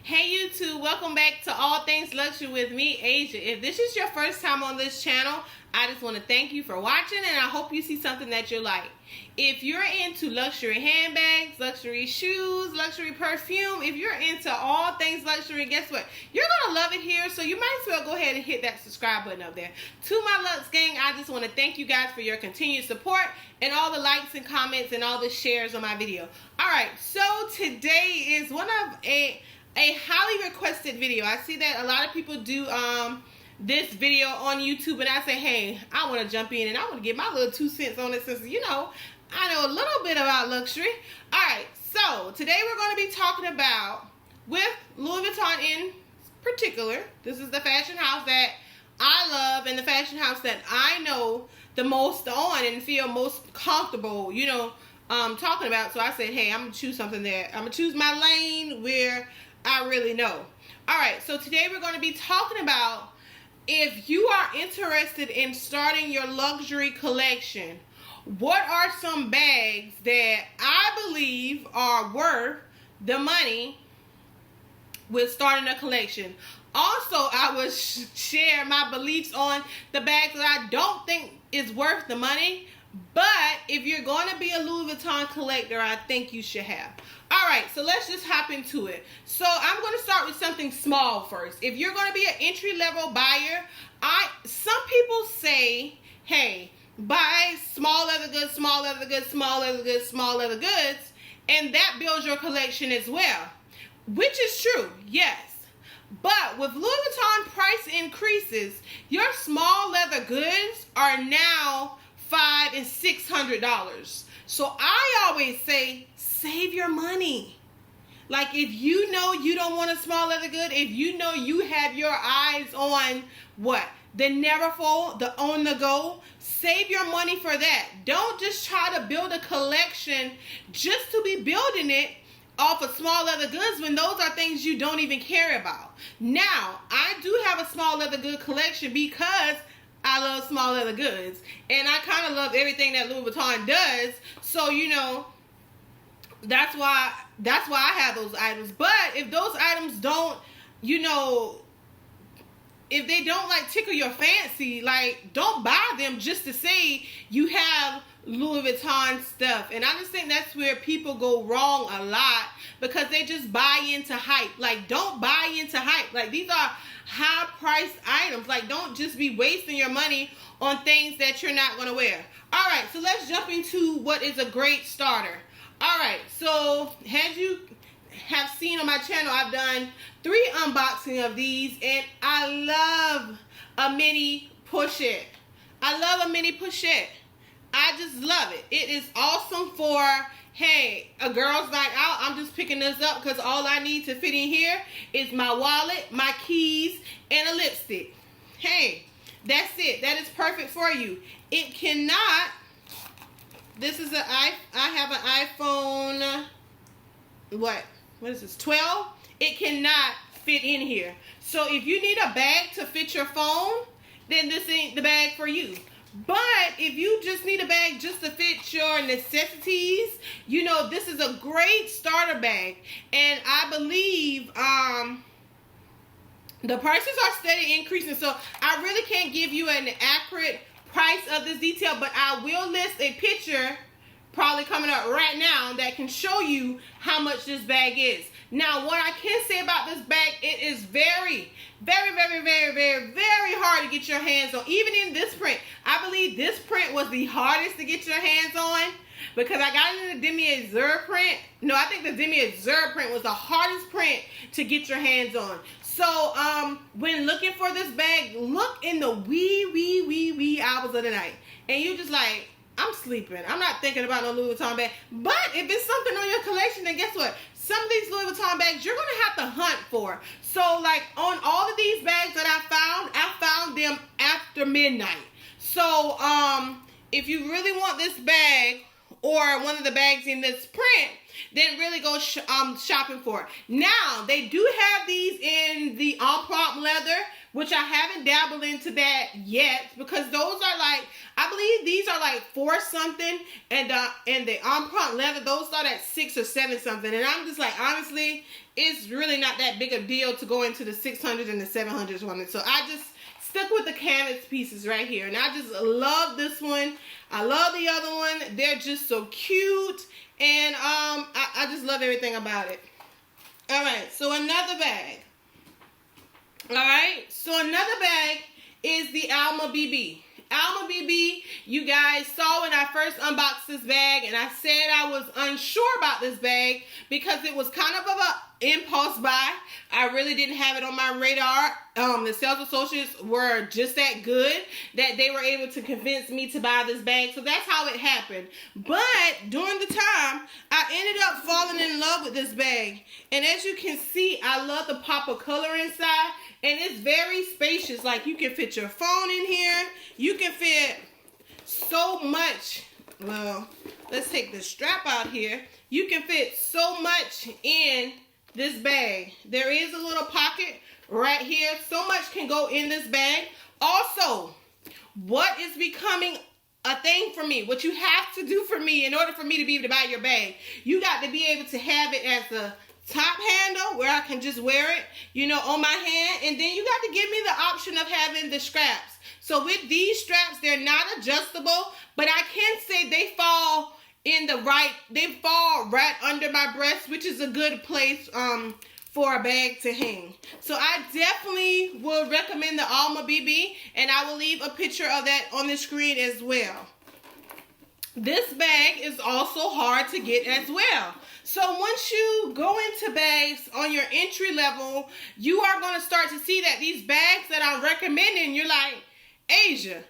Hey YouTube, welcome back to All Things Luxury with me, Asia. If this is your first time on this channel, I just want to thank you for watching and I hope you see something that you like. If you're into luxury handbags, luxury shoes, luxury perfume, if you're into all things luxury, guess what? You're going to love it here, so you might as well go ahead and hit that subscribe button up there. To my Lux gang, I just want to thank you guys for your continued support and all the likes and comments and all the shares on my video. Alright, so today is one of a highly requested video. I see that a lot of people do this video on YouTube, and I say, hey, I want to jump in and I want to get my little 2 cents on it since, you know, I know a little bit about luxury. Alright, so today we're going to be talking about, with Louis Vuitton in particular, this is the fashion house that I love and the fashion house that I know the most on and feel most comfortable, you know, talking about. So I said, hey, I'm going to choose something there. I'm going to choose my lane where I really know. Alright, so today we're going to be talking about if you are interested in starting your luxury collection, what are some bags that I believe are worth the money with starting a collection. Also, I will share my beliefs on the bags that I don't think is worth the money, but if you're going to be a Louis Vuitton collector, I think you should have. Alright, so let's just hop into it. So I'm going to start with something small first. If you're going to be an entry-level buyer, some people say, hey, buy small leather goods, small leather goods, small leather goods, small leather goods, and that builds your collection as well. Which is true, yes. But with Louis Vuitton price increases, your small leather goods are now $500 and $600. So I always say, save your money. Like, if you know you don't want a small leather good, if you know you have your eyes on what? The Neverfull, the on the go, save your money for that. Don't just try to build a collection just to be building it off of small leather goods when those are things you don't even care about. Now, I do have a small leather good collection because I love small leather goods, and I kind of love everything that Louis Vuitton does. So, you know, that's why I have those items. But if those items don't, you know, if they don't like tickle your fancy, like, don't buy them just to say you have Louis Vuitton stuff. And I just think that's where people go wrong a lot, because they just buy into hype. Like, don't buy into hype. Like, these are high priced items. Like, don't just be wasting your money on things that you're not going to wear. Alright, so let's jump into what is a great starter. Alright, so as you have seen on my channel, I've done 3 unboxing of these, and I love a mini pochette. I love a mini pochette. I just love it. It is awesome for, hey, a girl's night out. I'm just picking this up because all I need to fit in here is my wallet, my keys, and a lipstick. Hey, that's it. That is perfect for you. It cannot, this is I have an iPhone, what is this, 12? It cannot fit in here. So if you need a bag to fit your phone, then this ain't the bag for you. But if you just need a bag just to fit your necessities, you know, this is a great starter bag. And I believe the prices are steady increasing, so I really can't give you an accurate price of this detail, but I will list a picture probably coming up right now that can show you how much this bag is. Now, what I can say about this bag, it is very, very, very, very, very, very hard to get your hands on. Even in this print, I believe this print was the hardest to get your hands on, because I got it in the demi-azure print. No, I think the demi-azure print was the hardest print to get your hands on. So, when looking for this bag, look in the wee hours of the night. And you just like, I'm sleeping. I'm not thinking about no Louis Vuitton bag. But if it's something on your collection, then guess what? Some of these Louis Vuitton bags you're going to have to hunt for. So, like, on all of these bags that I found them after midnight. So, if you really want this bag or one of the bags in this print, then really go shopping for it. Now, they do have these in the en prompt leather, which I haven't dabbled into that yet, because those are like, I believe these are like $4 something, and the empreinte leather, those start at $6 or $7 something, and I'm just like, honestly, it's really not that big a deal to go into the 600 and the 700s on it. So I just stuck with the canvas pieces right here, and I just love this one. I love the other one. They're just so cute, and I just love everything about it. All right, so another bag. All right, so another bag is the Alma Bb. Alma Bb, you guys saw when I first unboxed this bag, and I said I was unsure about this bag because it was kind of an impulse buy. I really didn't have it on my radar. The sales associates were just that good that they were able to convince me to buy this bag, so that's how it happened. But during the time, I ended up falling in love with this bag, and as you can see, I love the pop of color inside. And it's very spacious. Like, you can fit your phone in here. You can fit so much. Well, let's take the strap out here. You can fit so much in this bag. There is a little pocket right here. So much can go in this bag. Also, what is becoming a thing for me, what you have to do for me in order for me to be able to buy your bag, you got to be able to have it as a top handle where I can just wear it, you know, on my hand, and then you got to give me the option of having the straps. So with these straps, they're not adjustable, but I can say they fall right under my breast, which is a good place for a bag to hang. So I definitely will recommend the Alma Bb, and I will leave a picture of that on the screen as well. This bag is also hard to get as well. So once you go into bags on your entry level, you are going to start to see that these bags that I'm recommending, you're like, Asia,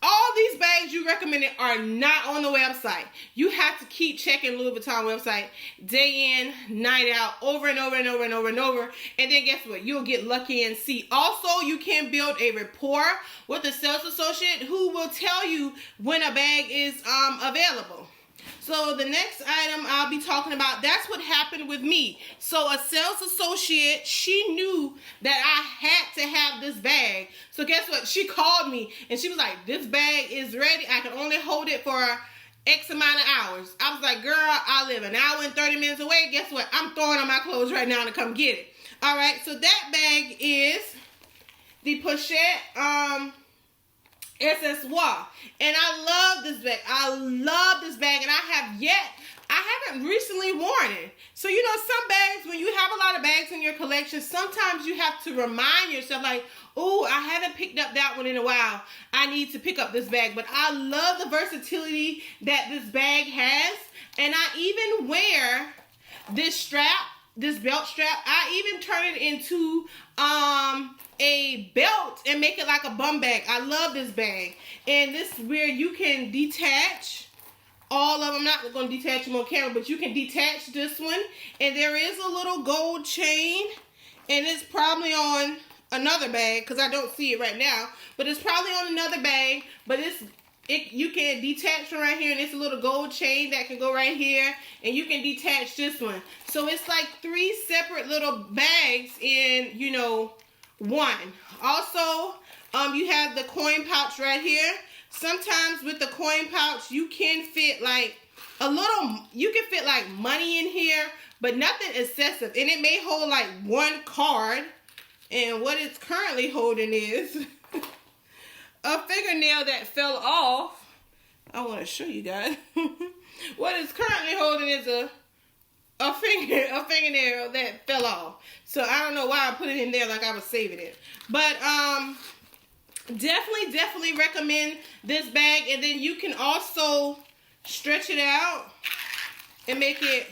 all these bags you recommended are not on the website. You have to keep checking Louis Vuitton website day in, night out, over and over and over and over and over. And then guess what? You'll get lucky and see. Also, you can build a rapport with a sales associate who will tell you when a bag is available. So the next item I'll be talking about, that's what happened with me. So a sales associate, she knew that I had to have this bag. So guess what? She called me and she was like, this bag is ready. I can only hold it for X amount of hours. I was like, girl, I live an hour and 30 minutes away. Guess what? I'm throwing on my clothes right now to come get it. All right, so that bag is the Pachette Accessoire, and I love this bag. I love this bag, and I haven't recently worn it. So, you know, some bags, when you have a lot of bags in your collection, sometimes you have to remind yourself, like, oh, I haven't picked up that one in a while. I need to pick up this bag. But I love the versatility that this bag has, and I even wear this strap, this belt strap. I even turn it into a belt and make it like a bum bag. I love this bag. And this is where you can detach all of them. I'm not going to detach them on camera, but you can detach this one. And there is a little gold chain, and it's probably on another bag because I don't see it right now, but it's probably on another bag. But you can detach from right here, and it's a little gold chain that can go right here, and you can detach this one. So it's like 3 separate little bags in, you know, one. Also, you have the coin pouch right here. Sometimes with the coin pouch, you can fit like you can fit like money in here, but nothing excessive. And it may hold like 1 card. And what it's currently holding is a fingernail that fell off. I want to show you guys. What it's currently holding is a fingernail that fell off. So I don't know why I put it in there like I was saving it. But definitely recommend this bag. And then you can also stretch it out and make it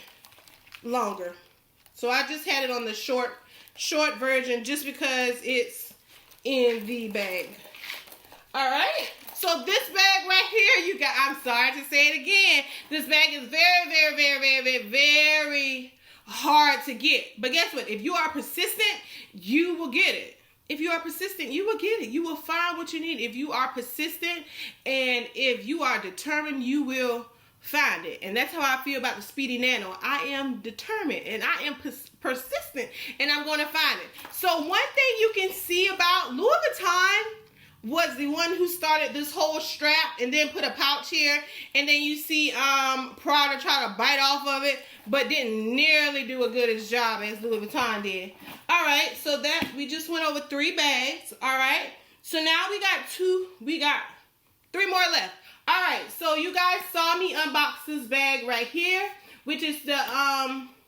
longer. So I just had it on the short version just because it's in the bag. All right. So this bag right here, you got, I'm sorry to say it again, this bag is very hard to get. But guess what? If you are persistent, you will get it. If you are persistent, you will get it. You will find what you need. If you are persistent and if you are determined, you will find it. And that's how I feel about the Speedy Nano. I am determined and I am persistent, and I'm going to find it. So one thing you can see about Louis Vuitton was the one who started this whole strap and then put a pouch here, and then you see Prada try to bite off of it, but didn't nearly do a good as job as Louis Vuitton did. All right, so that we just went over 3 bags. All right, so now we got 3 more left. All right, so you guys saw me unbox this bag right here, which is the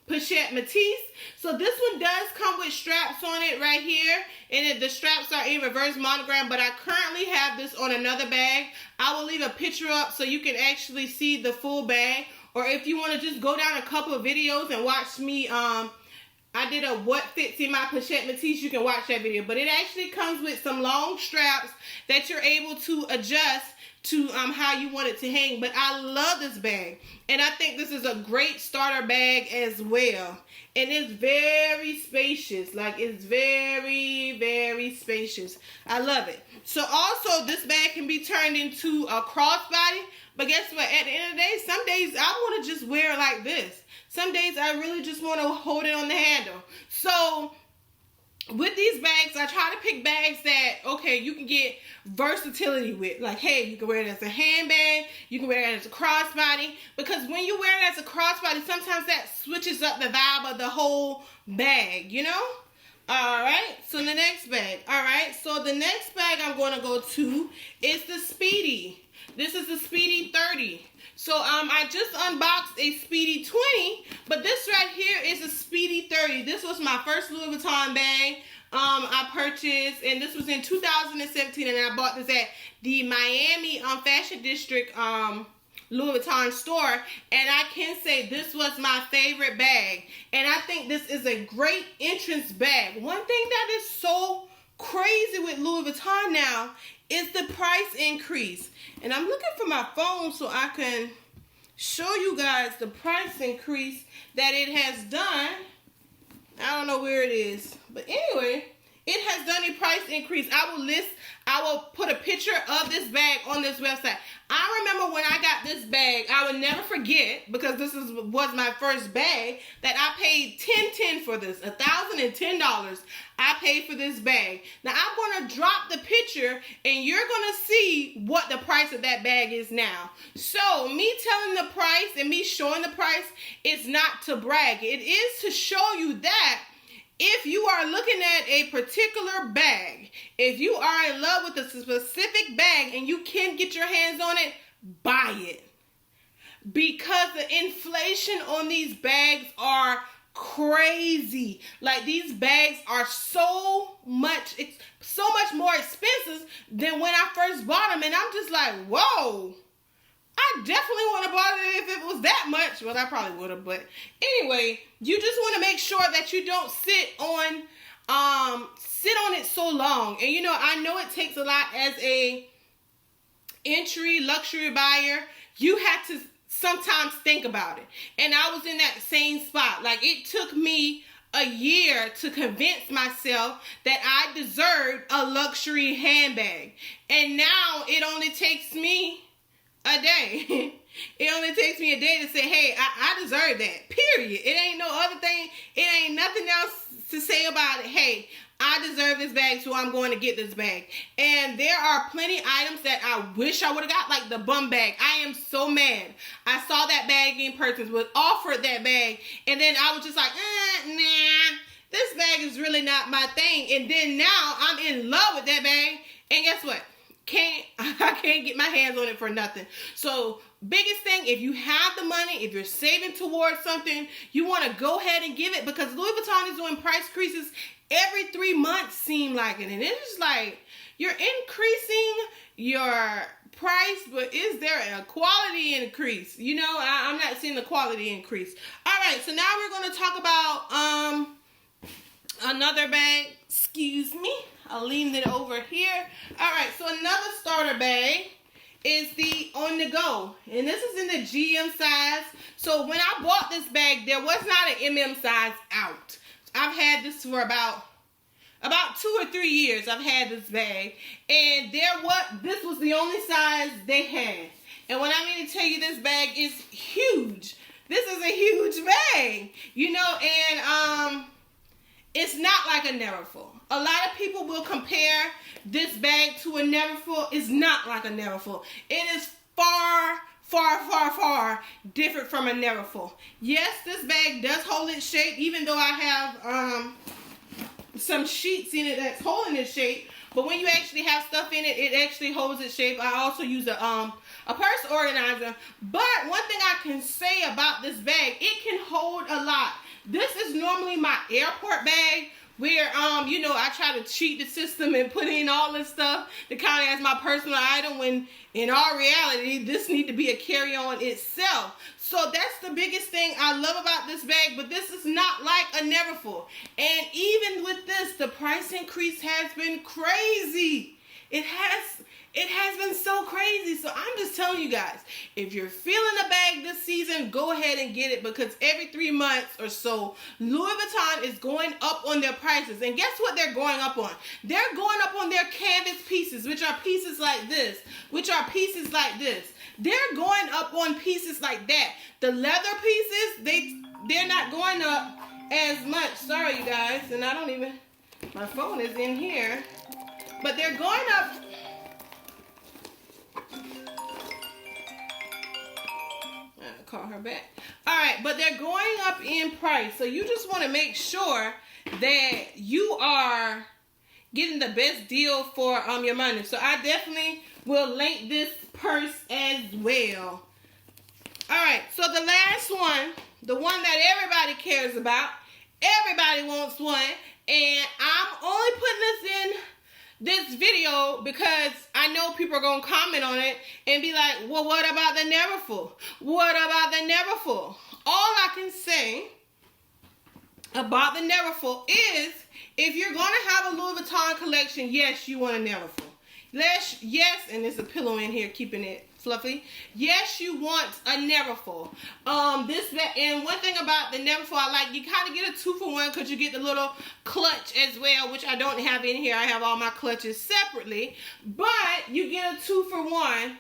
Pachette Matisse. So this one does come with straps on it right here, and the straps are in reverse monogram, but I currently have this on another bag. I will leave a picture up so you can actually see the full bag, or if you want to just go down a couple of videos and watch me, I did a what fits in my Pachette Matisse, you can watch that video, but it actually comes with some long straps that you're able to adjust to how you want it to hang. But I love this bag, and I think this is a great starter bag as well, and it's very spacious. Like, it's very, very spacious. I love it. So also this bag can be turned into a crossbody, but guess what, at the end of the day, some days I want to just wear it like this. Some days I really just want to hold it on the handle. So with these bags, I try to pick bags that, okay, you can get versatility with. Like, hey, you can wear it as a handbag, you can wear it as a crossbody, because when you wear it as a crossbody, sometimes that switches up the vibe of the whole bag, you know? Alright, so the next bag. Alright, so the next bag I'm going to go to is the Speedy. This is the Speedy 30. So I just unboxed a Speedy 20, but this right here is a Speedy 30. This was my first Louis Vuitton bag I purchased, and this was in 2017, and I bought this at the Miami Fashion District Louis Vuitton store, and I can say this was my favorite bag, and I think this is a great entrance bag. One thing that is so crazy with Louis Vuitton now is the price increase, and I'm looking for my phone so I can show you guys the price increase that it has done. I don't know where it is, but anyway, it has done a price increase. I will put a picture of this bag on this website. I remember when I got this bag, I will never forget, because this was my first bag, that I paid $10.10 for this. $1,010 I paid for this bag. Now I'm going to drop the picture, and you're going to see what the price of that bag is now. So me telling the price and me showing the price is not to brag. It is to show you that if you are looking at a particular bag, if you are in love with a specific bag and you can get your hands on it, buy it. Because the inflation on these bags are crazy. Like, these bags are so much more expensive than when I first bought them, and I'm just like, whoa. I definitely would have bought it if it was that much. Well, I probably would have, but anyway, you just want to make sure that you don't sit on it so long. And you know, I know it takes a lot as a entry luxury buyer. You have to sometimes think about it. And I was in that same spot. Like, it took me a year to convince myself that I deserved a luxury handbag. And now it only takes me a day. It only takes me a day to say, hey, I deserve that. Period. It ain't no other thing. It ain't nothing else to say about it. Hey, I deserve this bag, so I'm going to get this bag. And there are plenty items that I wish I would have got, like the bum bag. I am so mad. I saw that bag in person, was offered that bag, and then I was just like, nah, this bag is really not my thing. And then now I'm in love with that bag, and guess what? I can't get my hands on it for nothing. So biggest thing, if you have the money, if you're saving towards something, you want to go ahead and give it, because Louis Vuitton is doing price increases every 3 months, seem like it. And it's like, you're increasing your price, but is there a quality increase? You know, I'm not seeing the quality increase. All right, so now we're going to talk about another bag. Excuse me. I'll lean it over here. All right, so another starter bag is the On The Go, and this is in the GM size. So when I bought this bag, there was not an MM size out. I've had this for about 2 or 3 years. I've had this bag, and this was the only size they had. And when I mean to tell you, this bag is huge. This is a huge bag, you know, and it's not like a Neverfull. A lot of people will compare this bag to a Neverfull. It's not like a Neverfull. It is far, far, far, far different from a Neverfull. Yes, this bag does hold its shape, even though I have some sheets in it that's holding its shape. But when you actually have stuff in it, it actually holds its shape. I also use a purse organizer. But one thing I can say about this bag, it can hold a lot. This is normally my airport bag, where you know, I try to cheat the system and put in all this stuff to count as my personal item, when in all reality this need to be a carry-on itself. So that's the biggest thing I love about this bag. But this is not like a Neverfull, and even with this, the price increase has been crazy. It has been so crazy. So I'm just telling you guys, if you're feeling a bag this season, go ahead and get it, because every 3 months or so, Louis Vuitton is going up on their prices. And guess what they're going up on? They're going up on their canvas pieces, which are pieces like this, which are pieces like this. They're going up on pieces like that. The leather pieces, they're not going up as much. Sorry, you guys, and I don't even, my phone is in here. But they're going up. I'll call her back. All right, but they're going up in price. So you just want to make sure that you are getting the best deal for your money. So I definitely will link this purse as well. All right, so the last one, the one that everybody cares about, everybody wants one, and I'm only putting this in this video because I know people are going to comment on it and be like, well, what about the Neverfull? What about the Neverfull? All I can say about the Neverfull is, if you're going to have a Louis Vuitton collection, yes, you want a Neverfull. Yes, and there's a pillow in here keeping it fluffy. Yes, you want a Neverfull. And one thing about the Neverfull, I like, you kind of get a 2-for-1 because you get the little clutch as well, which I don't have in here. I have all my clutches separately, but you get a 2-for-1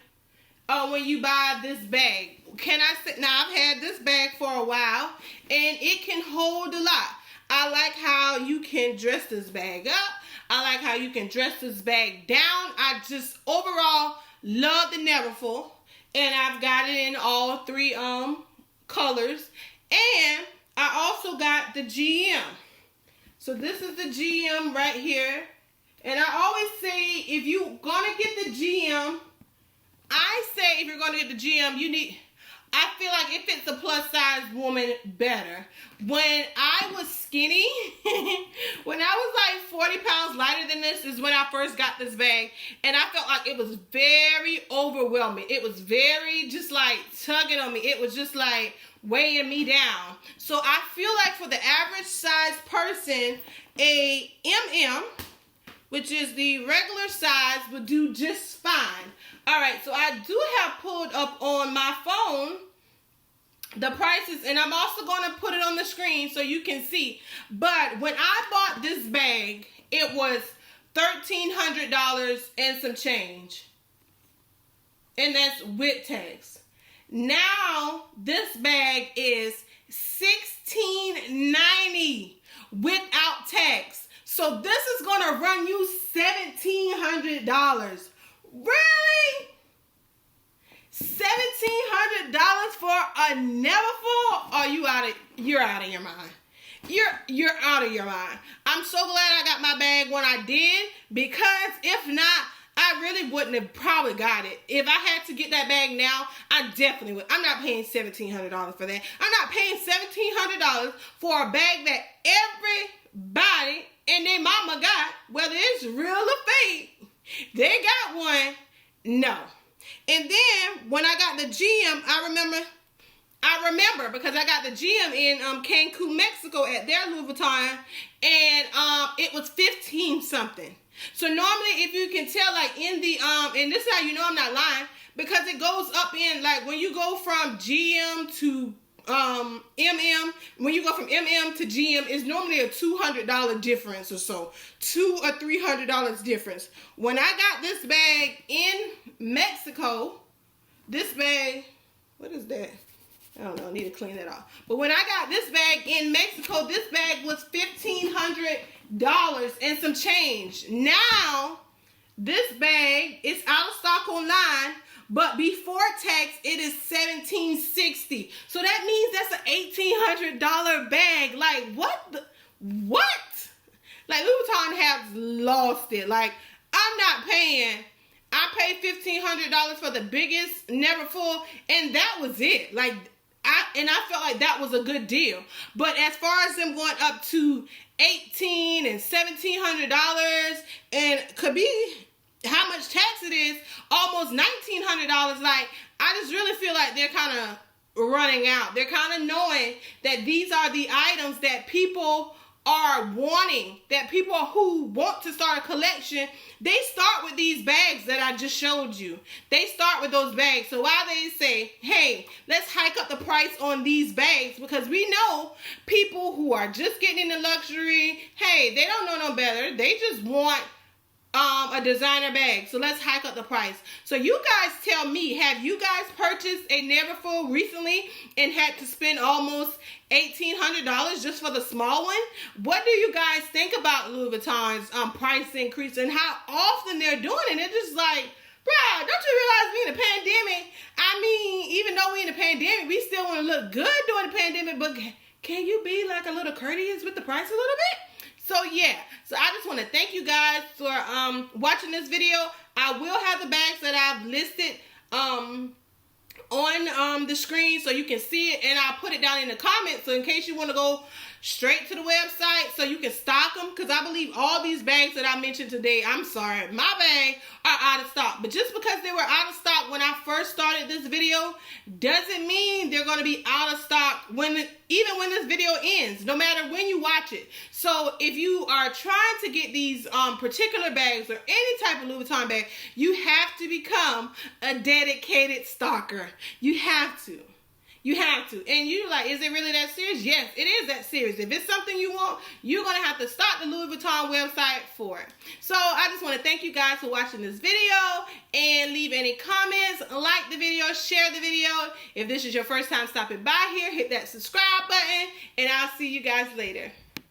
when you buy this bag. Can I say, now I've had this bag for a while and it can hold a lot. I like how you can dress this bag up. I like how you can dress this bag down. I just overall love the Neverfull, and I've got it in all 3 colors. And I also got the GM. So this is the GM right here. And I always say, if you're gonna get the GM, I say if you're gonna get the GM, you need, I feel like it fits a plus size woman better. When I was skinny, when I was like 40 pounds lighter than this is when I first got this bag. And I felt like it was very overwhelming. It was very just like tugging on me. It was just like weighing me down. So I feel like for the average size person, a MM, which is the regular size, would do just fine. All right, so I do have pulled up on my phone the prices, and I'm also going to put it on the screen so you can see. But when I bought this bag, it was $1,300 and some change. And that's with tax. Now, this bag is $1,690 without tax. So this is going to run you $1,700. Really? $1,700 for a Neverfull? Oh, you're out of your mind. You're out of your mind. I'm so glad I got my bag when I did, because if not, I really wouldn't have probably got it. If I had to get that bag now, I definitely would. I'm not paying $1,700 for that. I'm not paying $1,700 for a bag that everybody and their mama got, whether it's real or fake. They got one. No. And then when I got the GM, I remember because I got the GM in Cancun, Mexico at their Louis Vuitton, and it was 15 something. So normally, if you can tell, like in the and this is how you know I'm not lying, because it goes up in, like when you go from GM to MM, when you go from MM to GM, it's normally a $200 difference or so, $200 or $300 difference. When I got this bag in Mexico, this bag, what is that? I don't know, I need to clean that off. But when I got this bag in Mexico, this bag was $1,500 and some change. Now, this bag is out of stock online, but before tax, it is $1,760. So that means that's an $1,800 bag. Like, what? Like, Louis Vuitton has lost it. Like, I'm not paying. I paid $1,500 for the biggest Never Full, and that was it. Like, I felt like that was a good deal. But as far as them going up to $1,800 and $1,700, and could be how much tax it is, almost $1,900. Like, I just really feel like they're kind of running out. They're kind of knowing that these are the items that people are wanting, that people who want to start a collection, they start with these bags that I just showed you. They start with those bags. So why they say, hey, let's hike up the price on these bags, because we know people who are just getting into luxury, hey, they don't know no better. They just want a designer bag. So let's hike up the price. So you guys tell me, have you guys purchased a Never Full recently and had to spend almost $1,800 just for the small one? What do you guys think about Louis Vuitton's price increase and how often they're doing it? It's just like, bruh, don't you realize we in a pandemic? I mean, even though we in a pandemic, we still want to look good during the pandemic, but can you be like a little courteous with the price a little bit? So yeah, so I just want to thank you guys for watching this video. I will have the bags that I've listed on the screen so you can see it, and I'll put it down in the comments so in case you want to go straight to the website so you can stock them, because I believe all these bags that I mentioned today, I'm sorry, my bag are out of stock. But just because they were out of stock when I first started this video doesn't mean they're going to be out of stock even when this video ends, no matter when you watch it. So if you are trying to get these particular bags or any type of Louis Vuitton bag, you have to become a dedicated stalker. You have to. You have to. And you're like, is it really that serious? Yes, it is that serious. If it's something you want, you're going to have to start the Louis Vuitton website for it. So I just want to thank you guys for watching this video, and leave any comments, like the video, share the video. If this is your first time stopping by here, hit that subscribe button, and I'll see you guys later.